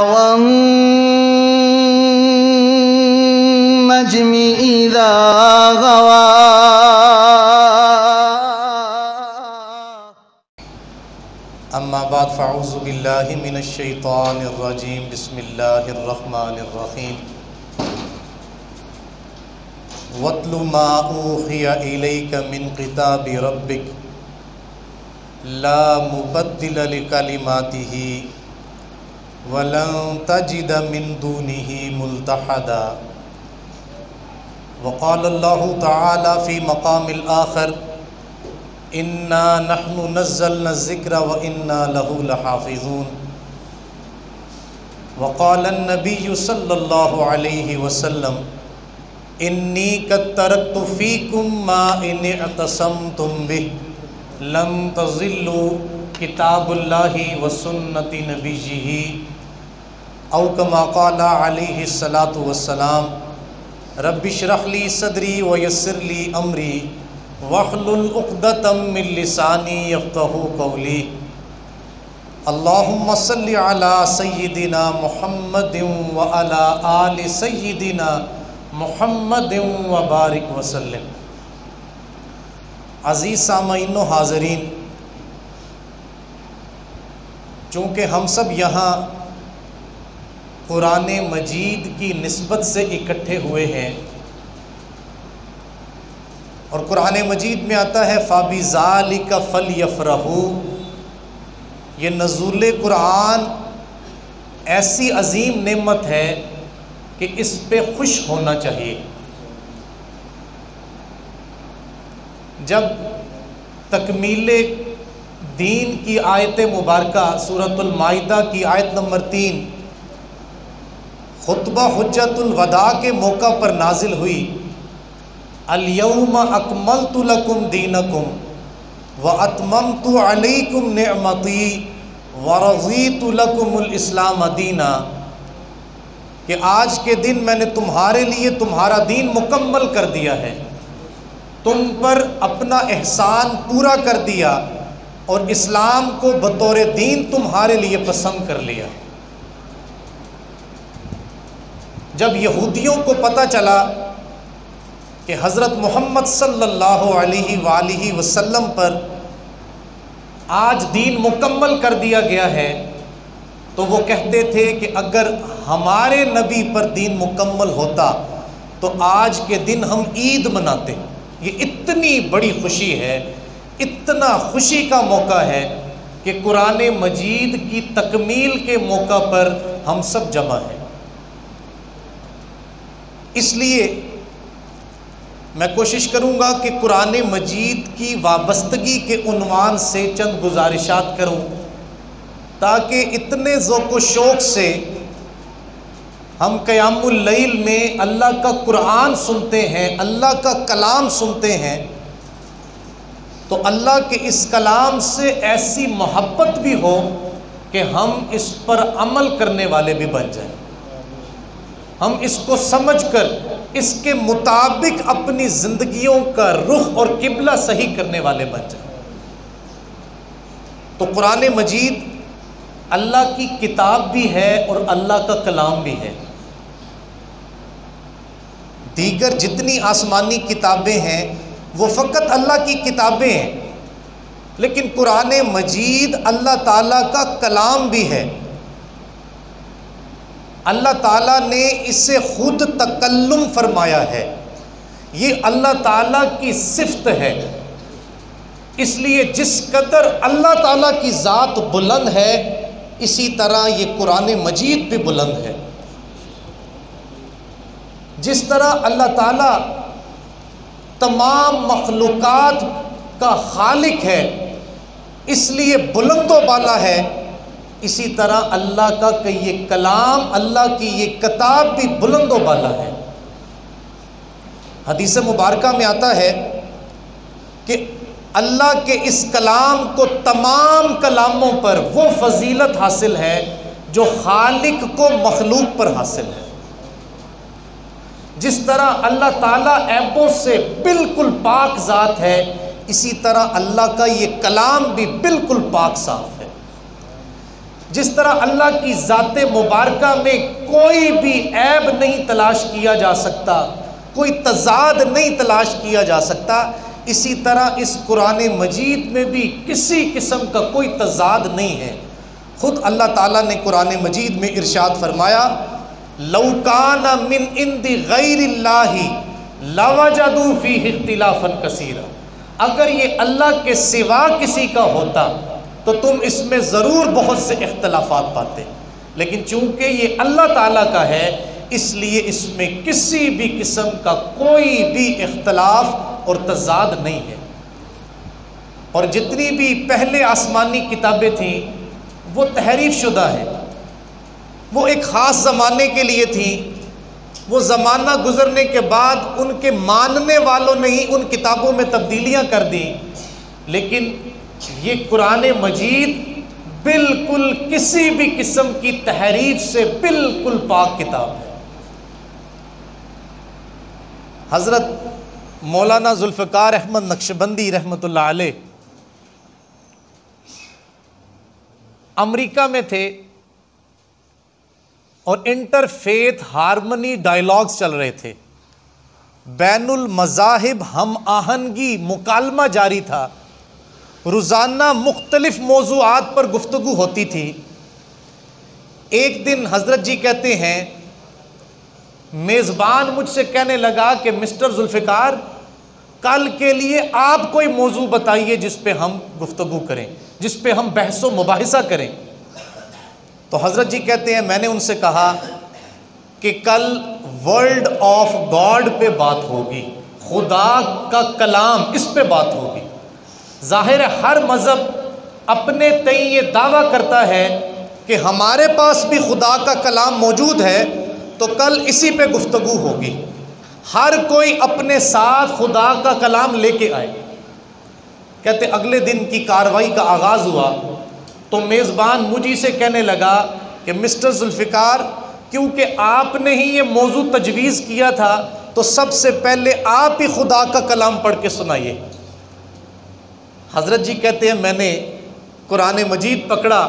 والنجم إذا غوى. اما بعد فاعوذ باللہ من الشیطان الرجیم. بسم اللہ الرحمن الرحیم. وَاتْلُ مَا أُوحِيَ إِلَيْكَ مِنْ كِتَابِ رَبِّكَ لَا مُبَدِّلَ لِكَلِمَاتِهِ وَلَن تَجِدَ مِن دُونِهِ مُلْتَحَدًا. وقال اللہ تعالی فی مقام الآخر اِنَّا نَحْنُ نَزَّلْنَا الذِّكْرَ وَإِنَّا لَهُ لَحَافِظُونَ. وقال النبی صلی اللہ علیہ وسلم انی قد ترکت فیکم ما ان اعتصمتم بہ لن تضلوا کتاب اللہ وسنت نبیہ او کما قال علیہ الصلاۃ والسلام رب اشرح لی صدری ویسر لی امری واحلل عقدۃ من لسانی یفقہوا قولی. اللہم صل علی سیدنا محمد وعلی آل سیدنا محمد وبارک وسلم. عزیز سامعین و حاضرین، چونکہ ہم سب یہاں قرآن مجید کی نسبت سے اکٹھے ہوئے ہیں اور قرآن مجید میں آتا ہے فَبِذَالِكَ فَلْيَفْرَحُوا. یہ نزول قرآن ایسی عظیم نعمت ہے کہ اس پہ خوش ہونا چاہیے. جب تکمیل دین کی آیت مبارکہ سورۃ المائدہ کی آیت نمبر 3 خطبہ حجت الوداع کے موقع پر نازل ہوئی، الیوم اکملت لکم دینکم واتممت علیکم نعمتی ورضیت لکم الاسلام دینا، کہ آج کے دن میں نے تمہارے لیے تمہارا دین مکمل کر دیا ہے، تم پر اپنا احسان پورا کر دیا اور اسلام کو بطور دین تمہارے لیے پسند کر لیا. جب یہودیوں کو پتہ چلا کہ حضرت محمد صلی اللہ علیہ وآلہ وسلم پر آج دین مکمل کر دیا گیا ہے، تو وہ کہتے تھے کہ اگر ہمارے نبی پر دین مکمل ہوتا تو آج کے دن ہم عید مناتے. یہ اتنی بڑی خوشی ہے، اتنا خوشی کا موقع ہے کہ قرآن مجید کی تکمیل کے موقع پر ہم سب جمع ہیں. اس لیے میں کوشش کروں گا کہ قرآن مجید کی وابستگی کے عنوان سے چند گزارشات کروں تاکہ اتنے ذوق و شوق سے ہم قیام اللیل میں اللہ کا قرآن سنتے ہیں، اللہ کا کلام سنتے ہیں، تو اللہ کے اس کلام سے ایسی محبت بھی ہو کہ ہم اس پر عمل کرنے والے بھی بن جائیں، ہم اس کو سمجھ کر اس کے مطابق اپنی زندگیوں کا رخ اور قبلہ صحیح کرنے والے بن جائیں. تو قرآن مجید اللہ کی کتاب بھی ہے اور اللہ کا کلام بھی ہے. دیگر جتنی آسمانی کتابیں ہیں وہ فقط اللہ کی کتابیں ہیں، لیکن قرآن مجید اللہ تعالیٰ کا کلام بھی ہے. اللہ تعالیٰ نے اسے خود تکلم فرمایا ہے، یہ اللہ تعالیٰ کی صفت ہے. اس لیے جس قدر اللہ تعالیٰ کی ذات بلند ہے اسی طرح یہ قرآن مجید بھی بلند ہے. جس طرح اللہ تعالیٰ تمام مخلوقات کا خالق ہے اس لیے بلند و بالا ہے، اسی طرح اللہ کا کہ یہ کلام، اللہ کی یہ کتاب بھی بلند و بالا ہے. حدیث مبارکہ میں آتا ہے کہ اللہ کے اس کلام کو تمام کلاموں پر وہ فضیلت حاصل ہے جو خالق کو مخلوق پر حاصل ہے. جس طرح اللہ تعالیٰ عیبوں سے بالکل پاک ذات ہے، اسی طرح اللہ کا یہ کلام بھی بالکل پاک صاف ہے. جس طرح اللہ کی ذات مبارکہ میں کوئی بھی عیب نہیں تلاش کیا جا سکتا، کوئی تضاد نہیں تلاش کیا جا سکتا، اسی طرح اس قرآن مجید میں بھی کسی قسم کا کوئی تضاد نہیں ہے۔ خود اللہ تعالیٰ نے قرآن مجید میں ارشاد فرمایا، لَوْ كَانَ مِنْ عِنْدِ غَيْرِ اللَّهِ لَوَجَدُوا فِيهِ اخْتِلَافًا كَثِيرًا، اگر یہ اللہ کے سوا کسی کا ہوتا تو تم اس میں ضرور بہت سے اختلافات پاتے، لیکن چونکہ یہ اللہ تعالیٰ کا ہے اس لیے اس میں کسی بھی قسم کا کوئی بھی اختلاف اور تضاد نہیں ہے۔ اور جتنی بھی پہلے آسمانی کتابیں تھیں وہ تحریف شدہ ہیں، وہ ایک خاص زمانے کے لیے تھیں، وہ زمانہ گزرنے کے بعد ان کے ماننے والوں نے ہی ان کتابوں میں تبدیلیاں کر دیں، لیکن یہ قرآن مجید بالکل کسی بھی قسم کی تحریف سے بالکل پاک کتاب ہے۔ حضرت مولانا ذوالفقار احمد نقشبندی رحمۃ اللہ علیہ امریکہ میں تھے اور انٹر فیتھ ہارمنی ڈائیلاگز چل رہے تھے، بین المذاہب ہم آہنگی مکالمہ جاری تھا، روزانہ مختلف موضوعات پر گفتگو ہوتی تھی۔ ایک دن حضرت جی کہتے ہیں میزبان مجھ سے کہنے لگا کہ مسٹر ذوالفقار کل کے لیے آپ کوئی موضوع بتائیے جس پہ ہم گفتگو کریں، جس پہ ہم بحث و مباحثہ کریں۔ تو حضرت جی کہتے ہیں میں نے ان سے کہا کہ کل ورلڈ آف گاڈ پہ بات ہوگی، خدا کا کلام اس پہ بات ہوگی۔ ظاہر ہے ہر مذہب اپنے تئیں یہ دعویٰ کرتا ہے کہ ہمارے پاس بھی خدا کا کلام موجود ہے، تو کل اسی پہ گفتگو ہوگی۔ ہر کوئی اپنے ساتھ خدا کا کلام لے کے آئے۔ کہتے اگلے دن کی کارروائی کا آغاز ہوا تو میزبان مجھے سے کہنے لگا کہ مسٹر ذوالفقار کیونکہ آپ نے ہی یہ موضوع تجویز کیا تھا تو سب سے پہلے آپ ہی خدا کا کلام پڑھ کے سنائیے۔ حضرت جی کہتے ہیں میں نے قرآن مجید پکڑا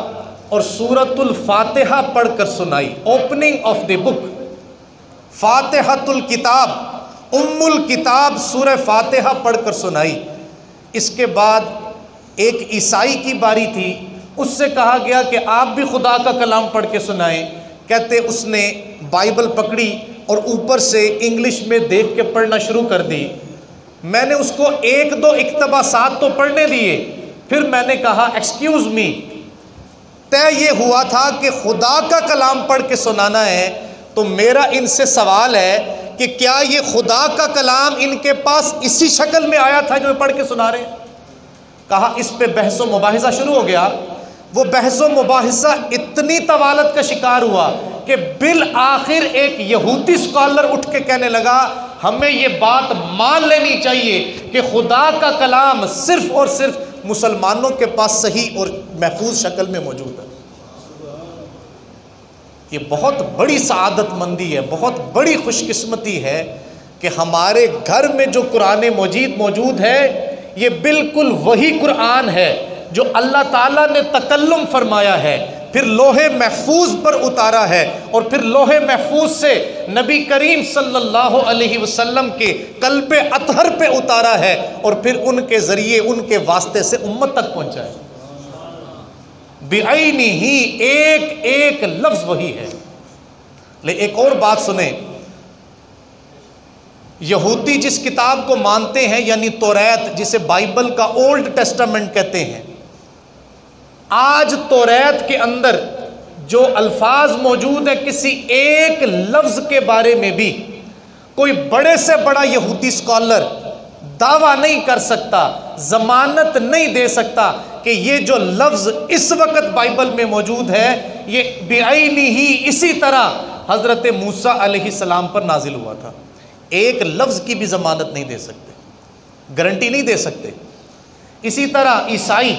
اور سورۃ الفاتحہ پڑھ کر سنائی، اوپننگ آف دی بک، فاتحۃ الکتاب، ام الکتاب سورہ فاتحہ پڑھ کر سنائی۔ اس کے بعد ایک عیسائی کی باری تھی، اس سے کہا گیا کہ آپ بھی خدا کا کلام پڑھ کے سنائیں۔ کہتے اس نے بائبل پکڑی اور اوپر سے انگلش میں دیکھ کے پڑھنا شروع کر دی۔ میں نے اس کو ایک دو اقتباسات تو پڑھنے دیے، پھر میں نے کہا ایکسکیوز می، طے یہ ہوا تھا کہ خدا کا کلام پڑھ کے سنانا ہے، تو میرا ان سے سوال ہے کہ کیا یہ خدا کا کلام ان کے پاس اسی شکل میں آیا تھا جو یہ پڑھ کے سنا رہے ہیں؟ کہا اس پہ بحث و مباحثہ شروع ہو گیا۔ وہ بحث و مباحثہ اتنی طوالت کا شکار ہوا کہ بالآخر ایک یہودی اسکالر اٹھ کے کہنے لگا ہمیں یہ بات مان لینی چاہیے کہ خدا کا کلام صرف اور صرف مسلمانوں کے پاس صحیح اور محفوظ شکل میں موجود ہے۔ یہ بہت بڑی سعادت مندی ہے، بہت بڑی خوش قسمتی ہے کہ ہمارے گھر میں جو قرآن مجید موجود ہے یہ بالکل وہی قرآن ہے جو اللہ تعالیٰ نے تکلم فرمایا ہے، پھر لوح محفوظ پر اتارا ہے، اور پھر لوح محفوظ سے نبی کریم صلی اللہ علیہ وسلم کے قلب اطہر پہ اتارا ہے، اور پھر ان کے ذریعے ان کے واسطے سے امت تک پہنچا ہے۔ بعینہ ہی ایک ایک لفظ وہی ہے۔ لیکن ایک اور بات سنیں، یہودی جس کتاب کو مانتے ہیں یعنی توریت، جسے بائبل کا اولڈ ٹیسٹامنٹ کہتے ہیں، آج توریت کے اندر جو الفاظ موجود ہیں کسی ایک لفظ کے بارے میں بھی کوئی بڑے سے بڑا یہودی اسکالر دعویٰ نہیں کر سکتا، ضمانت نہیں دے سکتا کہ یہ جو لفظ اس وقت بائبل میں موجود ہے یہ بعینہ ہی اسی طرح حضرت موسیٰ علیہ السلام پر نازل ہوا تھا۔ ایک لفظ کی بھی ضمانت نہیں دے سکتے، گارنٹی نہیں دے سکتے۔ اسی طرح عیسائی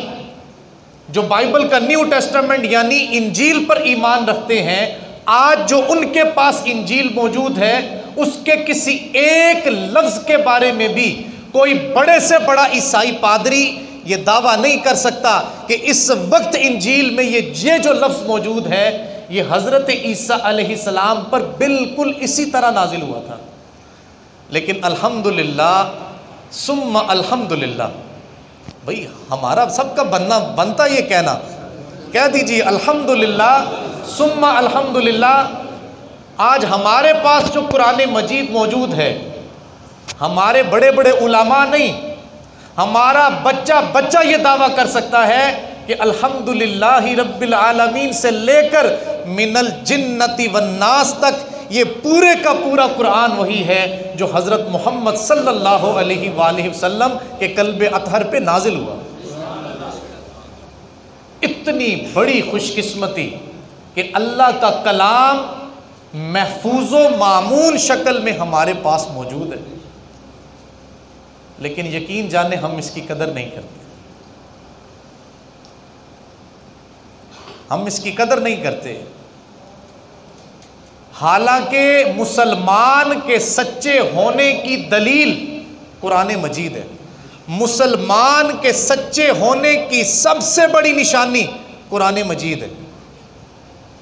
جو بائبل کا نیو ٹیسٹامنٹ یعنی انجیل پر ایمان رکھتے ہیں، آج جو ان کے پاس انجیل موجود ہے اس کے کسی ایک لفظ کے بارے میں بھی کوئی بڑے سے بڑا عیسائی پادری یہ دعویٰ نہیں کر سکتا کہ اس وقت انجیل میں یہ جو لفظ موجود ہے یہ حضرت عیسیٰ علیہ السلام پر بالکل اسی طرح نازل ہوا تھا. لیکن الحمدللہ ثم الحمدللہ، بھئی ہمارا سب کا بنتا یہ کہہ دیجیے الحمدللہ ثم الحمدللہ. آج ہمارے پاس جو قرآن مجید موجود ہے، ہمارے بڑے بڑے علماء نہیں، ہمارا بچہ یہ دعویٰ کر سکتا ہے کہ الحمدللہ رب العالمین سے لے کر من الجنت والناس تک یہ پورے کا پورا قرآن وہی ہے جو حضرت محمد صلی اللہ علیہ وآلہ وسلم کے قلب اطہر پہ نازل ہوا. اتنی بڑی خوش قسمتی کہ اللہ کا کلام محفوظ و معمول شکل میں ہمارے پاس موجود ہے، لیکن یقین جانے ہم اس کی قدر نہیں کرتے. ہم اس کی قدر نہیں کرتے. حالانکہ مسلمان کے سچے ہونے کی دلیل قرآن مجید ہے. مسلمان کے سچے ہونے کی سب سے بڑی نشانی قرآن مجید ہے.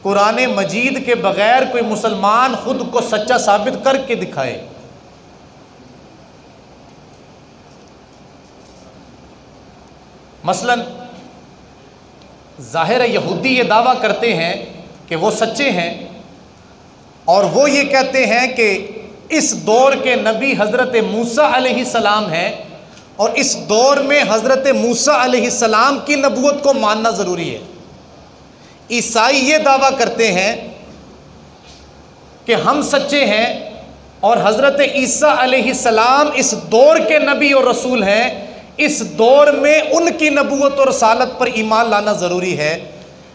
قرآن مجید کے بغیر کوئی مسلمان خود کو سچا ثابت کر کے دکھائے. مثلا ظاہر یہودی یہ دعویٰ کرتے ہیں کہ وہ سچے ہیں، اور وہ یہ کہتے ہیں کہ اس دور کے نبی حضرت موسیٰ علیہ السلام ہیں، اور اس دور میں حضرت موسیٰ علیہ السلام کی نبوت کو ماننا ضروری ہے. عیسائی یہ دعویٰ کرتے ہیں کہ ہم سچے ہیں اور حضرت عیسیٰ علیہ السلام اس دور کے نبی اور رسول ہیں، اس دور میں ان کی نبوت اور رسالت پر ایمان لانا ضروری ہے.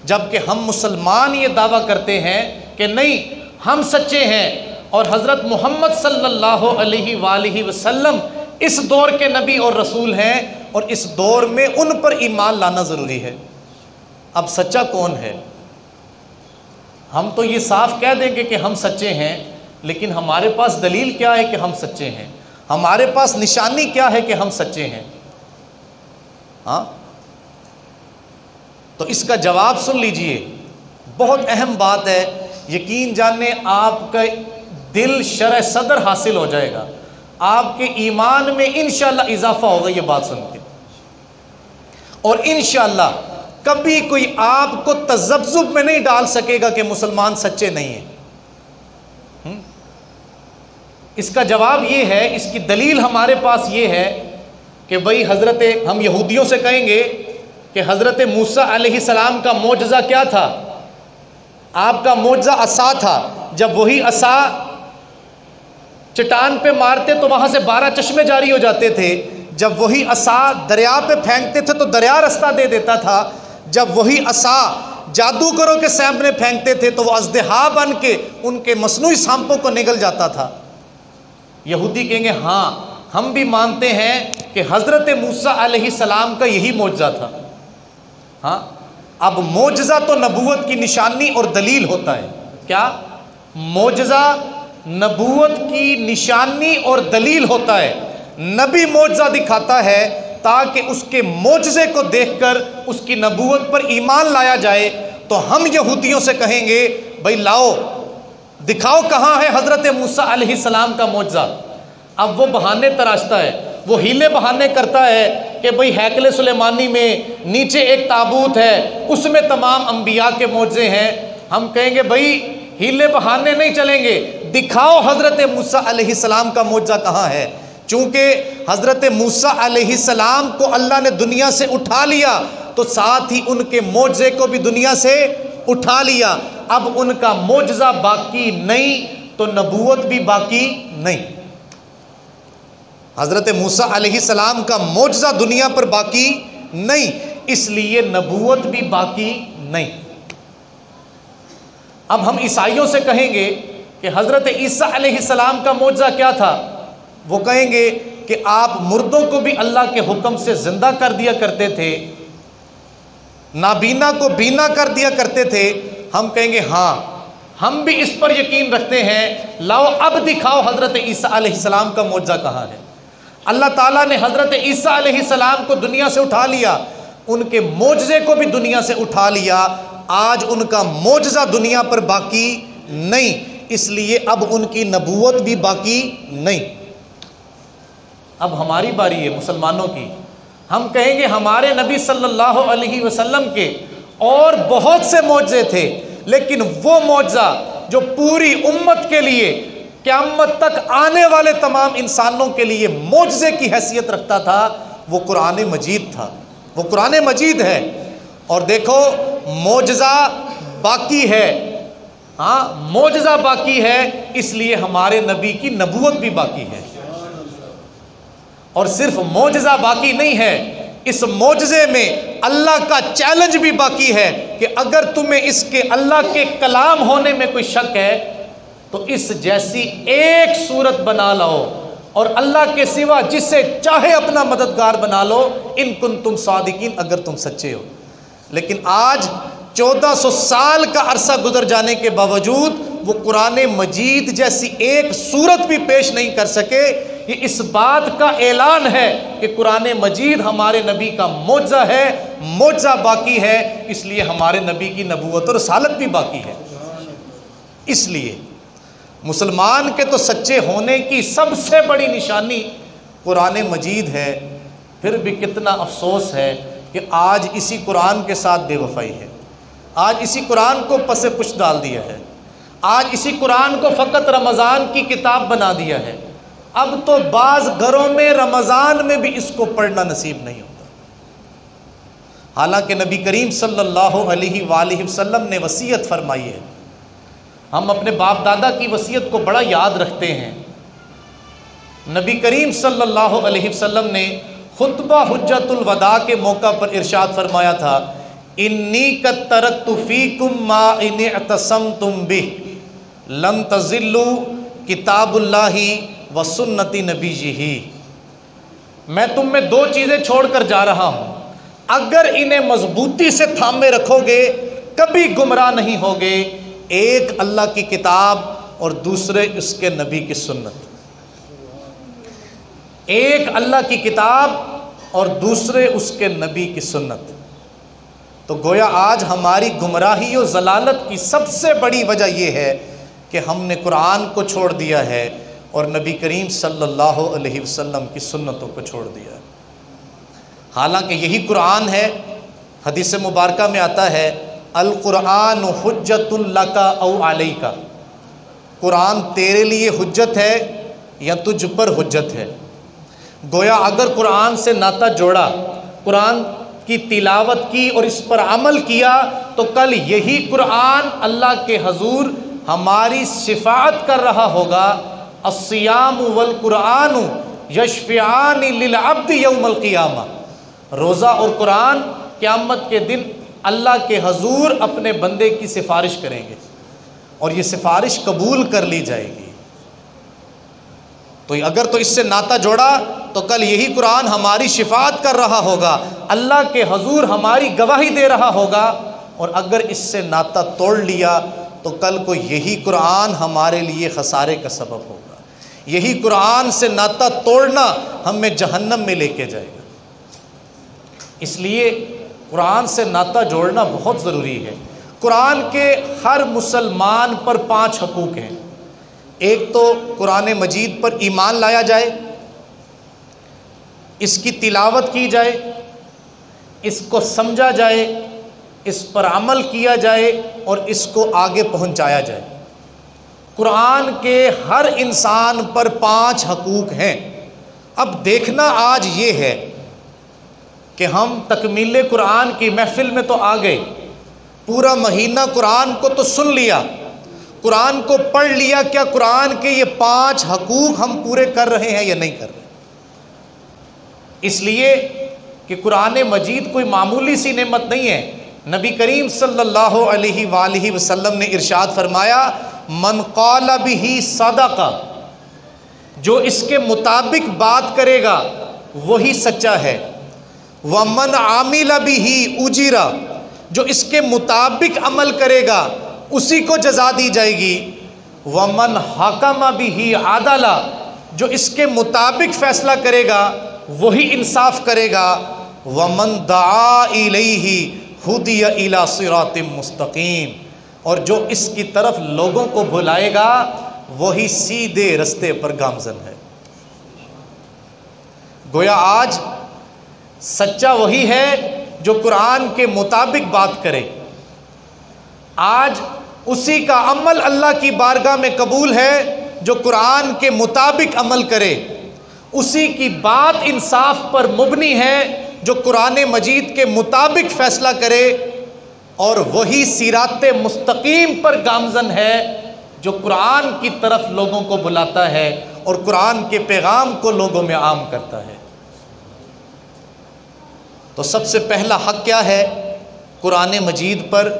جبکہ ہم مسلمان یہ دعویٰ کرتے ہیں کہ نہیں، ہم سچے ہیں اور حضرت محمد صلی اللہ علیہ وآلہ وسلم اس دور کے نبی اور رسول ہیں، اور اس دور میں ان پر ایمان لانا ضروری ہے. اب سچا کون ہے؟ ہم تو یہ صاف کہہ دیں گے کہ ہم سچے ہیں، لیکن ہمارے پاس دلیل کیا ہے کہ ہم سچے ہیں؟ ہمارے پاس نشانی کیا ہے کہ ہم سچے ہیں؟ ہاں، تو اس کا جواب سن لیجئے. بہت اہم بات ہے. یقین جانیں آپ کا دل شرح صدر حاصل ہو جائے گا، آپ کے ایمان میں انشاءاللہ اضافہ ہوگا یہ بات سن کے، اور انشاءاللہ کبھی کوئی آپ کو تذبذب میں نہیں ڈال سکے گا کہ مسلمان سچے نہیں ہیں. اس کا جواب یہ ہے، اس کی دلیل ہمارے پاس یہ ہے کہ بھئی ہم یہودیوں سے کہیں گے کہ حضرت موسیٰ علیہ السلام کا معجزہ کیا تھا؟ آپ کا معجزہ عصا تھا. جب وہی عصا چٹان پہ مارتے تو وہاں سے 12 چشمے جاری ہو جاتے تھے. جب وہی عصا دریا پہ پھینکتے تھے تو دریا رستہ دے دیتا تھا. جب وہی عصا جادوگروں کے سامنے پھینکتے تھے تو وہ اژدہا بن کے ان کے مصنوعی سانپوں کو نگل جاتا تھا. یہودی کہیں گے ہاں، ہم بھی مانتے ہیں کہ حضرت موسیٰ علیہ السلام کا یہی معجزہ تھا. ہاں، اب معجزہ تو نبوت کی نشانی اور دلیل ہوتا ہے. کیا معجزہ نبوت کی نشانی اور دلیل ہوتا ہے. نبی معجزہ دکھاتا ہے تاکہ اس کے معجزے کو دیکھ کر اس کی نبوت پر ایمان لایا جائے. تو ہم یہودیوں سے کہیں گے بھئی لاؤ دکھاؤ کہاں ہے حضرت موسیٰ علیہ السلام کا معجزہ. اب وہ بہانے تراشتا ہے، وہ ہیلے بہانے کرتا ہے کہ بھئی ہیکل سلیمانی میں نیچے ایک تابوت ہے، اس میں تمام انبیاء کے معجزے ہیں. ہم کہیں گے بھئی ہیلے بہانے نہیں چلیں گے، دکھاؤ حضرت موسیٰ علیہ السلام کا معجزہ کہاں ہے. چونکہ حضرت موسیٰ علیہ السلام کو اللہ نے دنیا سے اٹھا لیا تو ساتھ ہی ان کے معجزے کو بھی دنیا سے اٹھا لیا. اب ان کا معجزہ باقی نہیں تو نبوت بھی باقی نہیں. حضرت موسیٰ علیہ السلام کا معجزہ دنیا پر باقی نہیں، اس لیے نبوت بھی باقی نہیں. اب ہم عیسائیوں سے کہیں گے کہ حضرت عیسیٰ علیہ السلام کا معجزہ کیا تھا؟ وہ کہیں گے کہ آپ مردوں کو بھی اللہ کے حکم سے زندہ کر دیا کرتے تھے، نابینا کو بینا کر دیا کرتے تھے. ہم کہیں گے ہاں، ہم بھی اس پر یقین رکھتے ہیں. لاؤ اب دکھاؤ حضرت عیسیٰ علیہ السلام کا معجزہ کہاں ہے. اللہ تعالیٰ نے حضرت عیسیٰ علیہ السلام کو دنیا سے اٹھا لیا، ان کے معجزے کو بھی دنیا سے اٹھا لیا، آج ان کا معجزہ دنیا پر باقی نہیں، اس لیے اب ان کی نبوت بھی باقی نہیں۔ اب ہماری باری ہے مسلمانوں کی، ہم کہیں گے ہمارے نبی صلی اللہ علیہ وسلم کے اور بہت سے معجزے تھے، لیکن وہ معجزہ جو پوری امت کے لیے قیامت تک آنے والے تمام انسانوں کے لیے معجزے کی حیثیت رکھتا تھا، وہ قرآن مجید تھا، وہ قرآن مجید ہے۔ اور دیکھو معجزہ باقی ہے، ہاں معجزہ باقی ہے، اس لیے ہمارے نبی کی نبوت بھی باقی ہے۔ اور صرف معجزہ باقی نہیں ہے، اس معجزے میں اللہ کا چیلنج بھی باقی ہے کہ اگر تمہیں اس کے اللہ کے کلام ہونے میں کوئی شک ہے تو اس جیسی ایک صورت بنا لاؤ اور اللہ کے سوا جسے چاہے اپنا مددگار بنا لو، ان کنتم صادقین، اگر تم سچے ہو۔ لیکن آج 1400 سال کا عرصہ گزر جانے کے باوجود وہ قرآن مجید جیسی ایک صورت بھی پیش نہیں کر سکے۔ یہ اس بات کا اعلان ہے کہ قرآن مجید ہمارے نبی کا معجزہ ہے، معجزہ باقی ہے، اس لیے ہمارے نبی کی نبوت اور رسالت بھی باقی ہے۔ اس لیے مسلمان کے تو سچے ہونے کی سب سے بڑی نشانی قرآن مجید ہے۔ پھر بھی کتنا افسوس ہے کہ آج اسی قرآن کے ساتھ بے وفائی ہے، آج اسی قرآن کو پس پش ڈال دیا ہے، آج اسی قرآن کو فقط رمضان کی کتاب بنا دیا ہے۔ اب تو بعض گھروں میں رمضان میں بھی اس کو پڑھنا نصیب نہیں ہوتا، حالانکہ نبی کریم صلی اللہ علیہ وآلہ وسلم نے وصیت فرمائی ہے۔ ہم اپنے باپ دادا کی وصیت کو بڑا یاد رکھتے ہیں۔ نبی کریم صلی اللہ علیہ وسلم نے خطبہ حجت الوداع کے موقع پر ارشاد فرمایا تھا، انی قد ترکت فیکم ما ان اعتصمتم بہ لن تضلوا کتاب اللہ و سنت نبیہ۔ میں تم میں دو چیزیں چھوڑ کر جا رہا ہوں، اگر انہیں مضبوطی سے تھامے رکھو گے کبھی گمراہ نہیں ہوگے، ایک اللہ کی کتاب اور دوسرے اس کے نبی کی سنت۔ ایک اللہ کی کتاب اور دوسرے اس کے نبی کی سنت۔ تو گویا آج ہماری گمراہی و ضلالت کی سب سے بڑی وجہ یہ ہے کہ ہم نے قرآن کو چھوڑ دیا ہے اور نبی کریم صلی اللہ علیہ وسلم کی سنتوں کو چھوڑ دیا ہے۔ حالانکہ یہی قرآن ہے، حدیث مبارکہ میں آتا ہے القرآن حجت لک او علیک، قرآن تیرے لیے حجت ہے یا تجھ پر حجت ہے۔ گویا اگر قرآن سے ناطہ جوڑا، قرآن کی تلاوت کی اور اس پر عمل کیا تو کل یہی قرآن اللہ کے حضور ہماری شفاعت کر رہا ہوگا۔ الصیام والقرآن یشفعان للعبد یوم القیامہ، روزہ اور قرآن قیامت کے دن اللہ کے حضور اپنے بندے کی سفارش کریں گے اور یہ سفارش قبول کر لی جائے گی۔ تو اگر تو اس سے ناطہ جوڑا تو کل یہی قرآن ہماری شفاعت کر رہا ہوگا، اللہ کے حضور ہماری گواہی دے رہا ہوگا، اور اگر اس سے ناطہ توڑ لیا تو کل کو یہی قرآن ہمارے لیے خسارے کا سبب ہوگا۔ یہی قرآن سے ناطہ توڑنا ہمیں جہنم میں لے کے جائے گا۔ اس لیے قرآن سے ناطہ جوڑنا بہت ضروری ہے۔ قرآن کے ہر مسلمان پر 5 حقوق ہیں۔ ایک تو قرآن مجید پر ایمان لایا جائے، اس کی تلاوت کی جائے، اس کو سمجھا جائے، اس پر عمل کیا جائے اور اس کو آگے پہنچایا جائے۔ قرآن کے ہر انسان پر 5 حقوق ہیں۔ اب دیکھنا آج یہ ہے کہ ہم تکمیل قرآن کی محفل میں تو آ گئے، پورا مہینہ قرآن کو تو سن لیا، قرآن کو پڑھ لیا، کیا قرآن کے یہ 5 حقوق ہم پورے کر رہے ہیں یا نہیں کر رہے؟ اس لیے کہ قرآن مجید کوئی معمولی سی نعمت نہیں ہے۔ نبی کریم صلی اللہ علیہ وآلہ وسلم نے ارشاد فرمایا، من قال بہ صدق، جو اس کے مطابق بات کرے گا وہی سچا ہے، ومن عامل بہ اجر، جو اس کے مطابق عمل کرے گا اسی کو جزا دی جائے گی، ومن حکم بہ عدل، جو اس کے مطابق فیصلہ کرے گا وہی انصاف کرے گا۔ وَمَن دَعَا إِلَيْهِ هُدِيَ إِلَى صِرَاطٍ مُسْتَقِيمٍ، اور جو اس کی طرف لوگوں کو بھلائے گا وہی سیدھے رستے پر گامزن ہے۔ گویا آج سچا وہی ہے جو قرآن کے مطابق بات کرے، آج اسی کا عمل اللہ کی بارگاہ میں قبول ہے جو قرآن کے مطابق عمل کرے، اسی کی بات انصاف پر مبنی ہے جو قرآن مجید کے مطابق فیصلہ کرے، اور وہی صراط مستقیم پر گامزن ہے جو قرآن کی طرف لوگوں کو بلاتا ہے اور قرآن کے پیغام کو لوگوں میں عام کرتا ہے۔ تو سب سے پہلا حق کیا ہے؟ قرآن مجید پر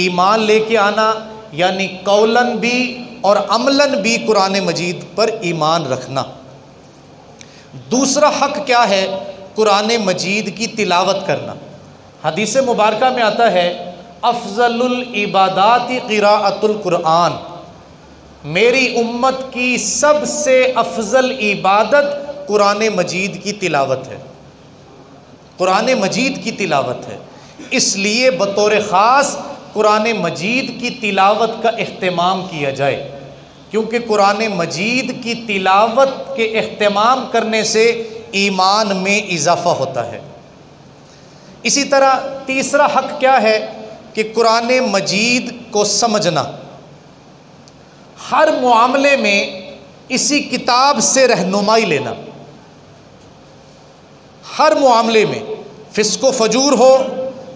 ایمان لے کے آنا، یعنی قولاً بھی اور عملاً بھی قرآن مجید پر ایمان رکھنا۔ دوسرا حق کیا ہے؟ قرآن مجید کی تلاوت کرنا۔ حدیث مبارکہ میں آتا ہے افضل العبادات قراءۃ القرآن، میری امت کی سب سے افضل عبادت قرآن مجید کی تلاوت ہے، قرآن مجید کی تلاوت ہے۔ اس لیے بطور خاص قرآن مجید کی تلاوت کا اہتمام کیا جائے، کیونکہ قرآن مجید کی تلاوت کے اہتمام کرنے سے ایمان میں اضافہ ہوتا ہے۔ اسی طرح تیسرا حق کیا ہے کہ قرآن مجید کو سمجھنا، ہر معاملے میں اسی کتاب سے رہنمائی لینا، ہر معاملے میں، فسق و فجور ہو،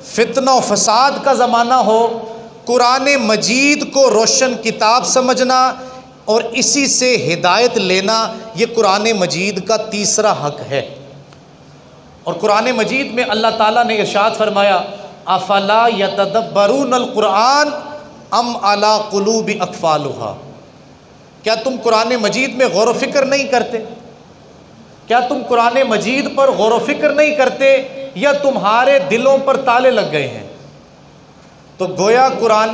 فتنہ و فساد کا زمانہ ہو، قرآن مجید کو روشن کتاب سمجھنا اور اسی سے ہدایت لینا، یہ قرآن مجید کا تیسرا حق ہے۔ اور قرآن مجید میں اللہ تعالیٰ نے ارشاد فرمایا افلا یتدبرون القرآن ام علی قلوب اقفالها، کیا تم قرآن مجید میں غور و فکر نہیں کرتے؟ کیا تم قرآن مجید پر غور و فکر نہیں کرتے یا تمہارے دلوں پر تالے لگ گئے ہیں؟ تو گویا قرآن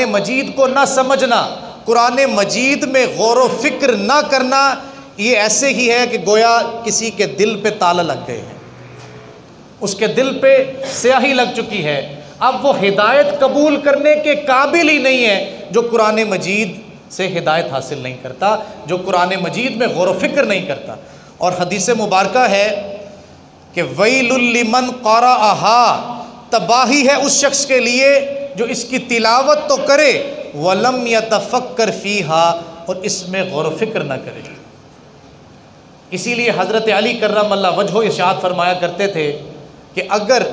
مجید کو نہ سمجھنا، قرآن مجید میں غور و فکر نہ کرنا، یہ ایسے ہی ہے کہ گویا کسی کے دل پہ تالا لگ گئے ہیں، اس کے دل پہ سیاہی لگ چکی ہے، اب وہ ہدایت قبول کرنے کے قابل ہی نہیں ہے جو قرآن مجید سے ہدایت حاصل نہیں کرتا، جو قرآن مجید میں غور و فکر نہیں کرتا۔ اور حدیث مبارکہ ہے کہ ویل لمن قرأہا، تباہی ہے اس شخص کے لیے جو اس کی تلاوت تو کرے ولم یتفکر فیہا، اور اس میں غور و فکر نہ کرے۔ اسی لیے حضرت علی کرم اللہ وجہہ ارشاد فرمایا کرتے تھے کہ اگر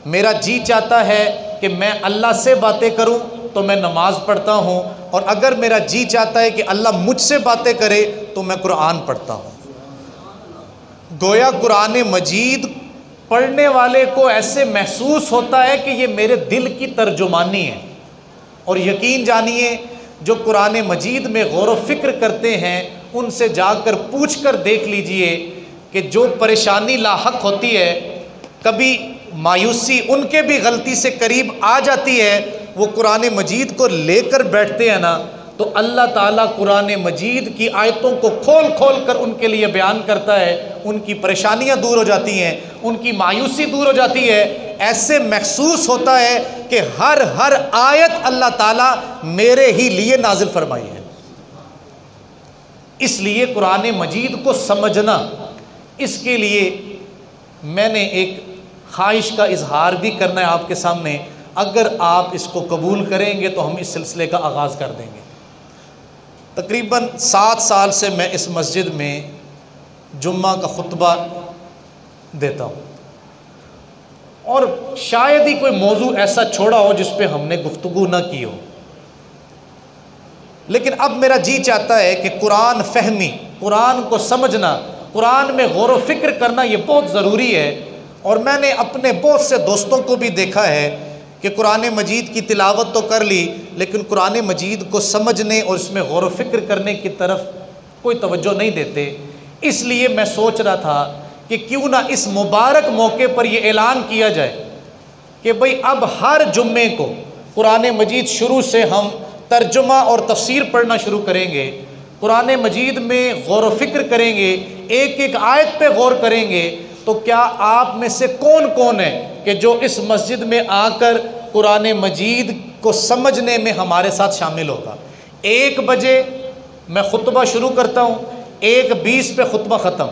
میرا جی چاہتا ہے کہ میں اللہ سے باتیں کروں تو میں نماز پڑھتا ہوں، اور اگر میرا جی چاہتا ہے کہ اللہ مجھ سے باتیں کرے تو میں قرآن پڑھتا ہوں۔ گویا قرآن مجید پڑھنے والے کو ایسے محسوس ہوتا ہے کہ یہ میرے دل کی ترجمانی ہے، اور یقین جانیے جو قرآن مجید میں غور و فکر کرتے ہیں ان سے جا کر پوچھ کر دیکھ لیجئے کہ جو پریشانی لاحق ہوتی ہے، کبھی مایوسی ان کے بھی غلطی سے قریب آ جاتی ہے، وہ قرآن مجید کو لے کر بیٹھتے ہیں نا، تو اللہ تعالیٰ قرآن مجید کی آیتوں کو کھول کھول کر ان کے لیے بیان کرتا ہے، ان کی پریشانیاں دور ہو جاتی ہیں، ان کی مایوسی دور ہو جاتی ہے، ایسے محسوس ہوتا ہے کہ ہر آیت اللہ تعالیٰ میرے ہی لیے نازل فرمائی ہے۔ اس لیے قرآن مجید کو سمجھنا، اس کے لیے میں نے ایک خواہش کا اظہار بھی کرنا ہے آپ کے سامنے، اگر آپ اس کو قبول کریں گے تو ہم اس سلسلے کا آغاز کر دیں گے۔ تقریباً 7 سال سے میں اس مسجد میں جمعہ کا خطبہ دیتا ہوں، اور شاید ہی کوئی موضوع ایسا چھوڑا ہو جس پہ ہم نے گفتگو نہ کی ہو، لیکن اب میرا جی چاہتا ہے کہ قرآن فہمی، قرآن کو سمجھنا، قرآن میں غور و فکر کرنا یہ بہت ضروری ہے۔ اور میں نے اپنے بہت سے دوستوں کو بھی دیکھا ہے کہ قرآن مجید کی تلاوت تو کر لی لیکن قرآن مجید کو سمجھنے اور اس میں غور و فکر کرنے کی طرف کوئی توجہ نہیں دیتے۔ اس لیے میں سوچ رہا تھا کہ کیوں نہ اس مبارک موقع پر یہ اعلان کیا جائے کہ بھئی اب ہر جمعے کو قرآن مجید شروع سے ہم ترجمہ اور تفسیر پڑھنا شروع کریں گے۔ قرآن مجید میں غور و فکر کریں گے، ایک ایک آیت پہ غور کریں گے، تو کیا آپ میں سے کون کون ہے کہ جو اس مسجد میں آ کر قرآن مجید کو سمجھنے میں ہمارے ساتھ شامل ہوگا؟ 1 بجے میں خطبہ شروع کرتا ہوں، 1:20 پہ خطبہ ختم،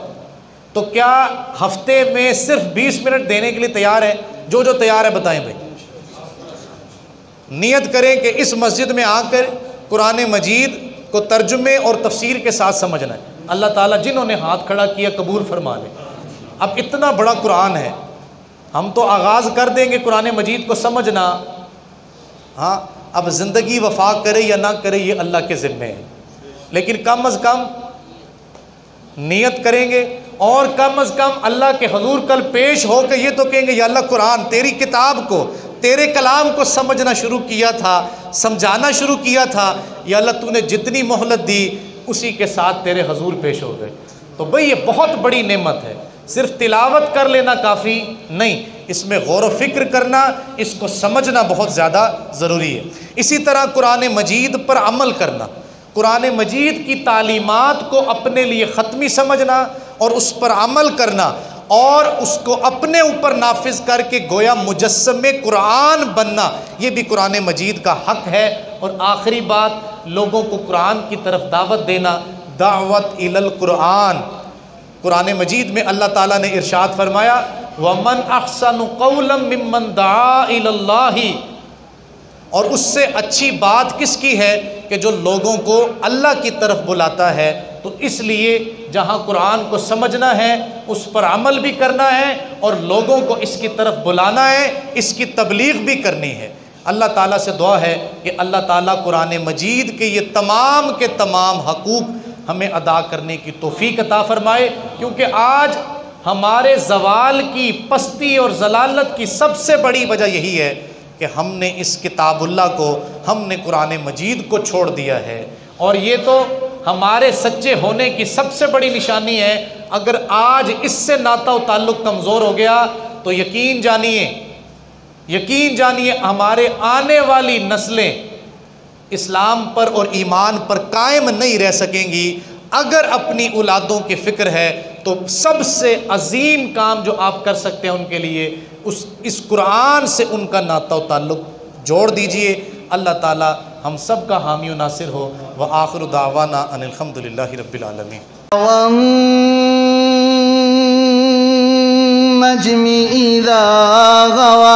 تو کیا ہفتے میں صرف 20 منٹ دینے کے لیے تیار ہے؟ جو تیار ہے بتائیں بھائی۔ نیت کریں کہ اس مسجد میں آ کر قرآن مجید کو ترجمے اور تفسیر کے ساتھ سمجھنا ہے۔ اللہ تعالیٰ جنہوں نے ہاتھ کھڑا کیا قبول فرما لے۔ اب اتنا بڑا قرآن ہے، ہم تو آغاز کر دیں گے قرآن مجید کو سمجھنا، ہاں اب زندگی وفا کرے یا نہ کرے یہ اللہ کے ذمے ہے، لیکن کم از کم نیت کریں گے، اور کم از کم اللہ کے حضور کل پیش ہو کے یہ تو کہیں گے یا اللہ قرآن تیری کتاب کو، تیرے کلام کو سمجھنا شروع کیا تھا، سمجھانا شروع کیا تھا، یا اللہ تو نے جتنی مہلت دی اسی کے ساتھ تیرے حضور پیش ہو گئے۔ تو بھئی یہ بہت بڑی نعمت ہے، صرف تلاوت کر لینا کافی نہیں، اس میں غور و فکر کرنا، اس کو سمجھنا بہت زیادہ ضروری ہے۔ اسی طرح قرآن مجید پر عمل کرنا، قرآن مجید کی تعلیمات کو اپنے لیے ختمی سمجھنا اور اس پر عمل کرنا، اور اس کو اپنے اوپر نافذ کر کے گویا مجسم قرآن بننا، یہ بھی قرآن مجید کا حق ہے۔ اور آخری بات، لوگوں کو قرآن کی طرف دعوت دینا، دعوت الی القرآن۔ قرآن مجید میں اللہ تعالیٰ نے ارشاد فرمایا وَمَنْ أَحْسَنُ قَوْلًا مِّمَّنْ دَعَا إِلَى اللَّهِ، اور اس سے اچھی بات کس کی ہے کہ جو لوگوں کو اللہ کی طرف بلاتا ہے۔ تو اس لیے جہاں قرآن کو سمجھنا ہے اس پر عمل بھی کرنا ہے، اور لوگوں کو اس کی طرف بلانا ہے، اس کی تبلیغ بھی کرنی ہے۔ اللہ تعالیٰ سے دعا ہے کہ اللہ تعالیٰ قرآن مجید کے یہ تمام کے تمام حقوق ہمیں ادا کرنے کی توفیق عطا فرمائے، کیونکہ آج ہمارے زوال کی، پستی اور ضلالت کی سب سے بڑی وجہ یہی ہے کہ ہم نے اس کتاب اللہ کو، ہم نے قرآن مجید کو چھوڑ دیا ہے، اور یہ تو ہمارے سچے ہونے کی سب سے بڑی نشانی ہے۔ اگر آج اس سے ناتا و تعلق کمزور ہو گیا تو یقین جانیے ہمارے آنے والی نسلیں اسلام پر اور ایمان پر قائم نہیں رہ سکیں گی۔ اگر اپنی اولادوں کی فکر ہے تو سب سے عظیم کام جو آپ کر سکتے ہیں ان کے لیے اس قرآن سے ان کا ناتا و تعلق جوڑ دیجئے۔ اللہ تعالی ہم سب کا حامی و ناصر ہو۔ وآخر دعوانا ان الحمدللہ رب العالمین۔ والنجم إذا غوى